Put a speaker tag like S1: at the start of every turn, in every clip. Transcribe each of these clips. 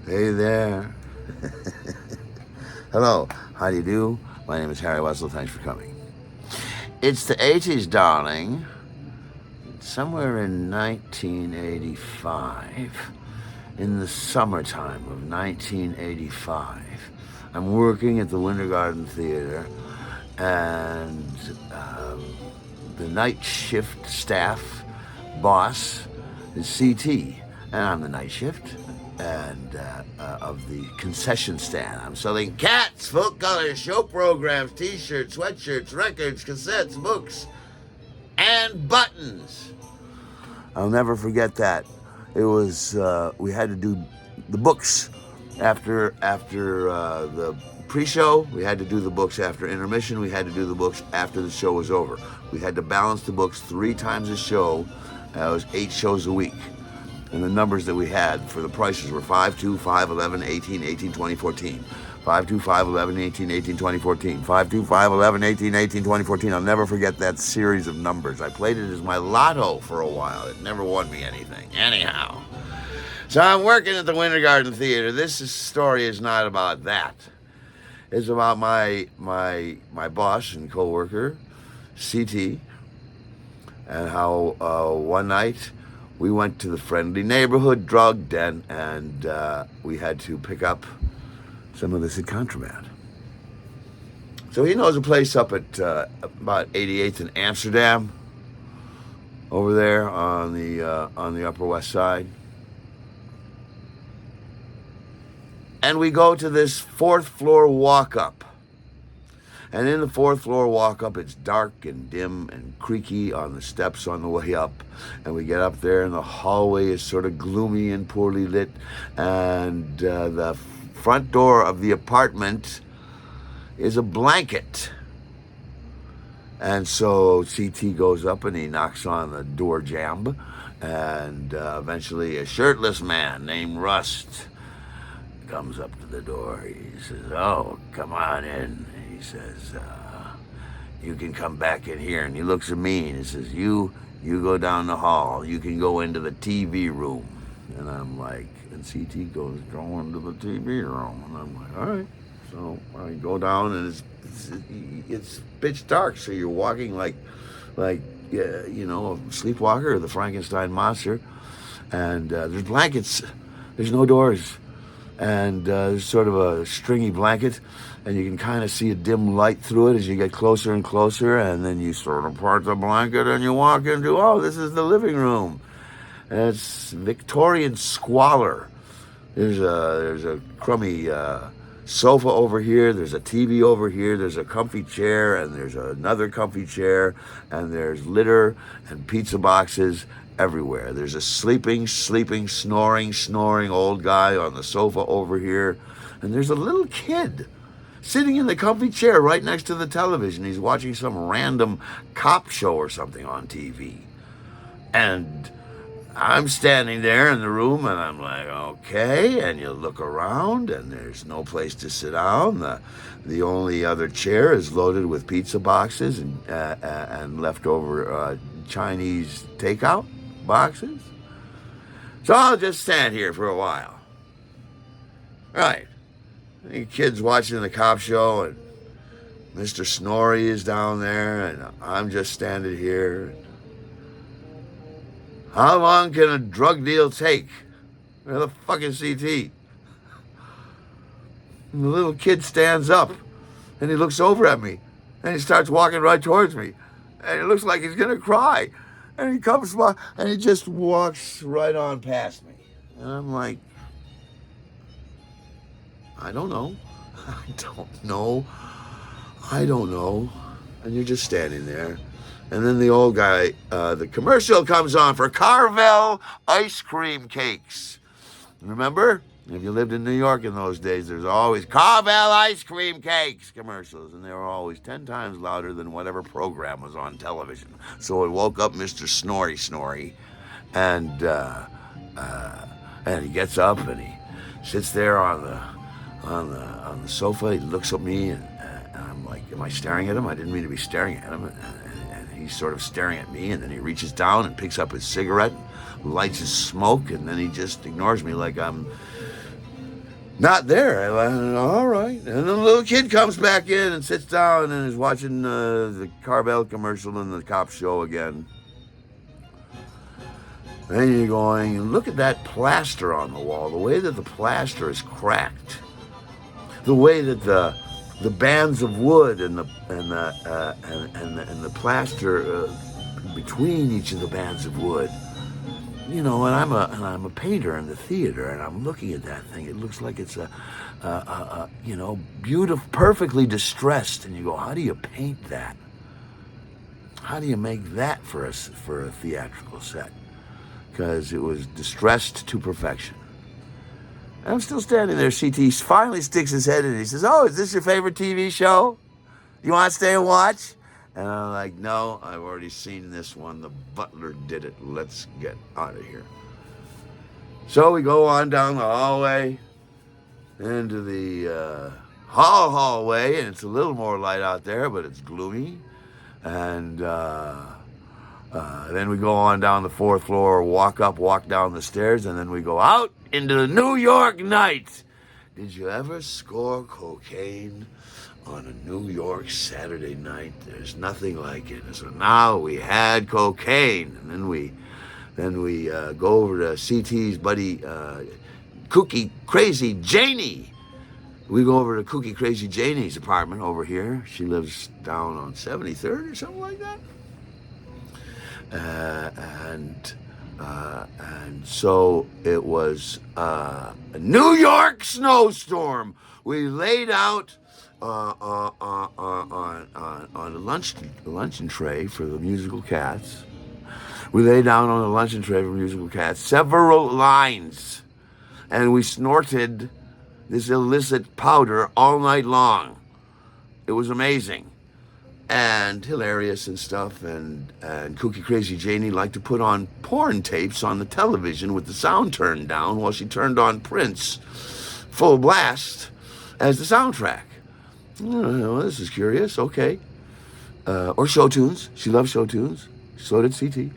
S1: Hey there. Hello. How do you do? My name is Harry Wessel. Thanks for coming. It's the 80s, darling. Somewhere in 1985, in the summertime of 1985, I'm working at the Winter Garden Theater, and the night shift staff boss is CT, and I'm the night shift and of the concession stand. I'm selling cats, full color show programs, T-shirts, sweatshirts, records, cassettes, books, and buttons. I'll never forget that. It was we had to do the books after the pre-show. We had to do the books after intermission. We had to do the books after the show was over. We had to balance the books 3 times a show. It was 8 shows a week. And the numbers that we had for the prices were 5, 2, 5, 11, 18, 18, 20, 14. 5, 2, 5, 11, 18, 18, 20, 14. 5, 2, 5, 11, 18, 18, 20, 14. I'll never forget that series of numbers. I played it as my lotto for a while. It never won me anything. Anyhow. So I'm working at the Winter Garden Theater. This story is not about that. It's about my boss and co-worker, CT, and how one night we went to the friendly neighborhood drug den, and we had to pick up some illicit contraband. So he knows a place up at about 88th and Amsterdam, over there on the Upper West Side. And we go to this 4th floor walk-up. And in the 4th floor walk-up, it's dark and dim and creaky on the steps on the way up. And we get up there, and the hallway is sort of gloomy and poorly lit. And the front door of the apartment is a blanket. And so CT goes up, and he knocks on the door jamb. And eventually a shirtless man named Rust comes up to the door. He says, "Oh, come on in." He says, "You can come back in here." And he looks at me and he says, you go down the hall. You can go into the TV room." And I'm like, and CT goes, "Go into the TV room." And I'm like, all right. So I go down, and it's pitch dark. So you're walking like a sleepwalker or the Frankenstein monster. And there's blankets. There's no doors. And there's sort of a stringy blanket, and you can kind of see a dim light through it as you get closer and closer, and then you sort of part the blanket and you walk into, oh, this is the living room. And it's Victorian squalor. There's a crummy sofa over here, there's a TV over here, there's a comfy chair, and there's another comfy chair, and there's litter and pizza boxes everywhere. There's a sleeping, snoring old guy on the sofa over here. And there's a little kid sitting in the comfy chair right next to the television. He's watching some random cop show or something on TV. And I'm standing there in the room, and I'm like, okay. And you look around, and there's no place to sit down. The only other chair is loaded with pizza boxes and leftover Chinese takeout boxes. So I'll just stand here for a while. Right. The kid's watching the cop show, and Mr. Snorri is down there, and I'm just standing here. How long can a drug deal take? Where the fuck is CT? And the little kid stands up, and he looks over at me, and he starts walking right towards me. And it looks like he's going to cry. And he comes by, and he just walks right on past me. And I'm like, I don't know. I don't know. And you're just standing there. And then the old guy, the commercial comes on for Carvel ice cream cakes. Remember? If you lived in New York in those days, there's always Carvel ice cream cakes commercials, and they were always 10 times louder than whatever program was on television. So it woke up Mr. Snorri, and he gets up and he sits there on the sofa. He looks at me, and I'm like, am I staring at him? I didn't mean to be staring at him. And he's sort of staring at me, and then he reaches down and picks up his cigarette, lights his smoke, and then he just ignores me like I'm Not there. I went, all right. And the little kid comes back in and sits down and is watching the Carvel commercial and the cop show again. Then you're going, look at that plaster on the wall. The way that the plaster is cracked. The way that the bands of wood and the plaster between each of the bands of wood. You know, and I'm a painter in the theater, and I'm looking at that thing. It looks like it's you know, beautiful, perfectly distressed. And you go, how do you paint that? How do you make that for a theatrical set? Because it was distressed to perfection. I'm still standing there. CT finally sticks his head in and he says, oh, is this your favorite TV show? You want to stay and watch? And I'm like, no, I've already seen this one. The butler did it. Let's get out of here. So we go on down the hallway into the hallway, and it's a little more light out there, but it's gloomy. And then we go on down the 4th floor, walk down the stairs, and then we go out into the New York night. Did you ever score cocaine on a New York Saturday night? There's nothing like it. So now we had cocaine, and then we go over to CT's buddy, Kooky Crazy Janie. We go over to Kooky Crazy Janie's apartment over here. She lives down on 73rd or something like that. And so it was a New York snowstorm. We laid out on a luncheon tray for the musical cats. We lay down on a luncheon tray for musical cats several lines, and we snorted this illicit powder all night long. It was amazing and hilarious and stuff. And Kooky Crazy Janie liked to put on porn tapes on the television with the sound turned down while she turned on Prince full blast as the soundtrack. Well, this is curious. Okay. Or show tunes. She loves show tunes. So did CT.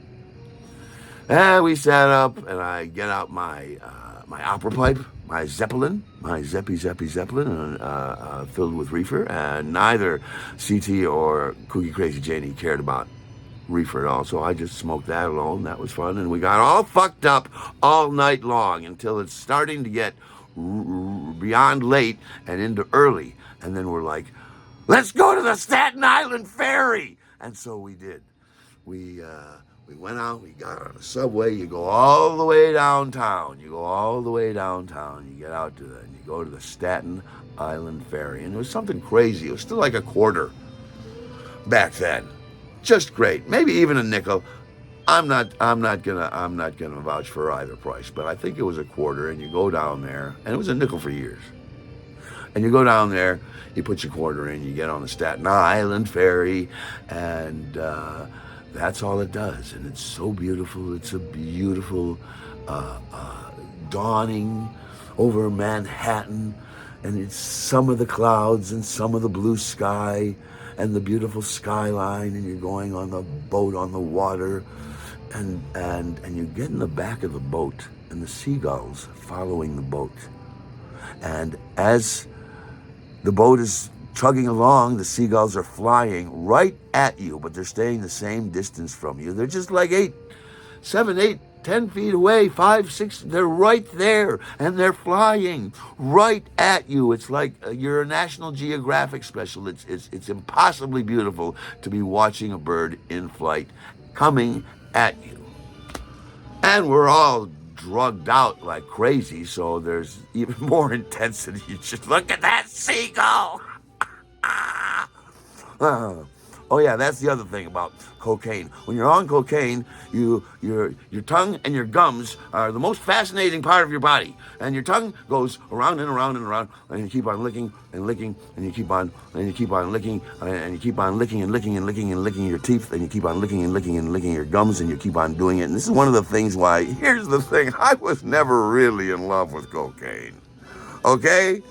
S1: And we sat up, and I get out my opera pipe, my Zeppelin, my Zeppy Zeppelin, filled with reefer. And neither CT or Kooky Crazy Janie cared about reefer at all, so I just smoked that alone. That was fun, and we got all fucked up all night long until it's starting to get beyond late and into early. And then we're like, let's go to the Staten Island Ferry. And so we did. We went out, we got on a subway, you go all the way downtown. You get out to and you go to the Staten Island Ferry. And it was something crazy. It was still like a quarter back then. Just great. Maybe even a nickel. I'm not gonna vouch for either price, but I think it was a quarter, and you go down there, and it was a nickel for years. And you go down there, you put your quarter in, you get on the Staten Island Ferry, and that's all it does. And it's so beautiful. It's a beautiful dawning over Manhattan, and it's some of the clouds and some of the blue sky and the beautiful skyline, and you're going on the boat on the water, and you get in the back of the boat, and the seagulls following the boat. And as the boat is chugging along, the seagulls are flying right at you, but they're staying the same distance from you. They're just like 8, 7, 8, 10 feet away, 5, 6, they're right there, and they're flying right at you. It's like you're a National Geographic special. It's impossibly beautiful to be watching a bird in flight coming at you. And we're all drugged out like crazy, so there's even more intensity. You just look at that seagull. Oh yeah, that's the other thing about cocaine. When you're on cocaine, your tongue and your gums are the most fascinating part of your body. And your tongue goes around and around and around, and you keep on licking and licking, and you keep on licking, and you keep on licking and licking and licking and licking your teeth, and you keep on licking and licking and licking your gums, and you keep on doing it. And this is one of the things why, here's the thing, I was never really in love with cocaine. Okay?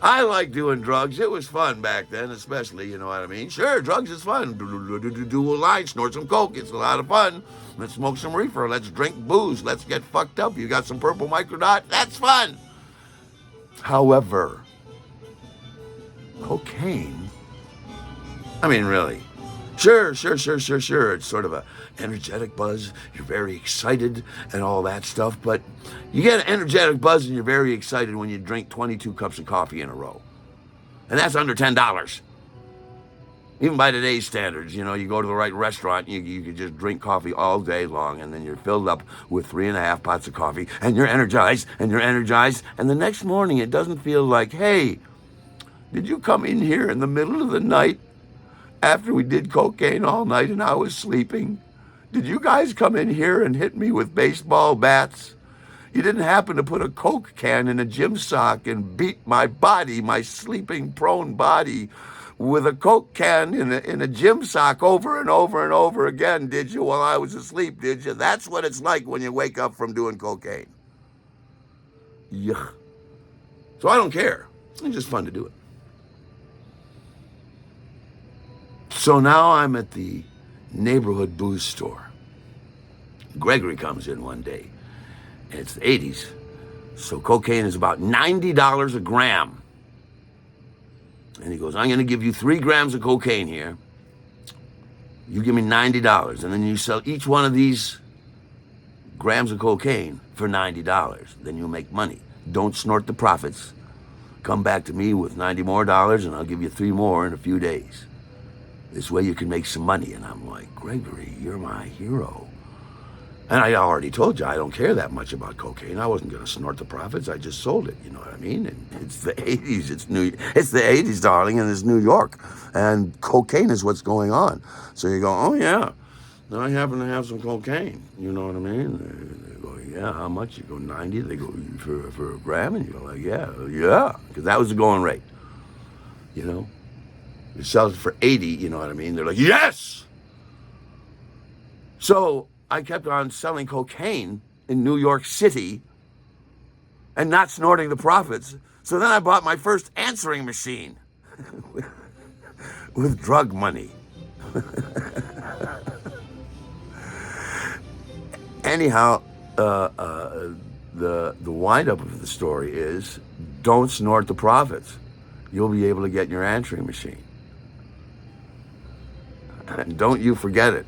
S1: I like doing drugs. It was fun back then, especially, you know what I mean? Sure, drugs is fun. Do a line, snort some coke. It's a lot of fun. Let's smoke some reefer. Let's drink booze. Let's get fucked up. You got some purple microdot? That's fun. However, cocaine, I mean, really, sure. It's sort of a energetic buzz. You're very excited and all that stuff. But you get an energetic buzz and you're very excited when you drink 22 cups of coffee in a row. And that's under $10. Even by today's standards, you go to the right restaurant, you could just drink coffee all day long, and then you're filled up with 3.5 pots of coffee, and you're energized, and the next morning it doesn't feel like, hey, did you come in here in the middle of the night after we did cocaine all night and I was sleeping? Did you guys come in here and hit me with baseball bats? You didn't happen to put a Coke can in a gym sock and beat my body, my sleeping prone body, with a Coke can in a gym sock over and over again, did you, while I was asleep, did you? That's what it's like when you wake up from doing cocaine. Yuck. So I don't care. It's just fun to do it. So now I'm at the neighborhood booze store. Gregory comes in one day. It's the 80s. So cocaine is about $90 a gram. And he goes, I'm going to give you 3 grams of cocaine here. You give me $90. And then you sell each one of these grams of cocaine for $90. Then you'll make money. Don't snort the profits. Come back to me with $90 more, and I'll give you 3 more in a few days. This way you can make some money. And I'm like, Gregory, you're my hero. And I already told you I don't care that much about cocaine. I wasn't going to snort the profits. I just sold it. You know what I mean? And it's the 80s. It's the 80s, darling, and it's New York. And cocaine is what's going on. So you go, oh, yeah. Now I happen to have some cocaine. You know what I mean? They go, yeah, how much? You go, 90. They go, for a gram? And you go like, yeah. Because that was the going rate. You sell it for 80, you know what I mean? They're like, yes! So I kept on selling cocaine in New York City and not snorting the profits. So then I bought my first answering machine with drug money. Anyhow, the wind-up of the story is don't snort the profits. You'll be able to get your answering machine. And don't you forget it.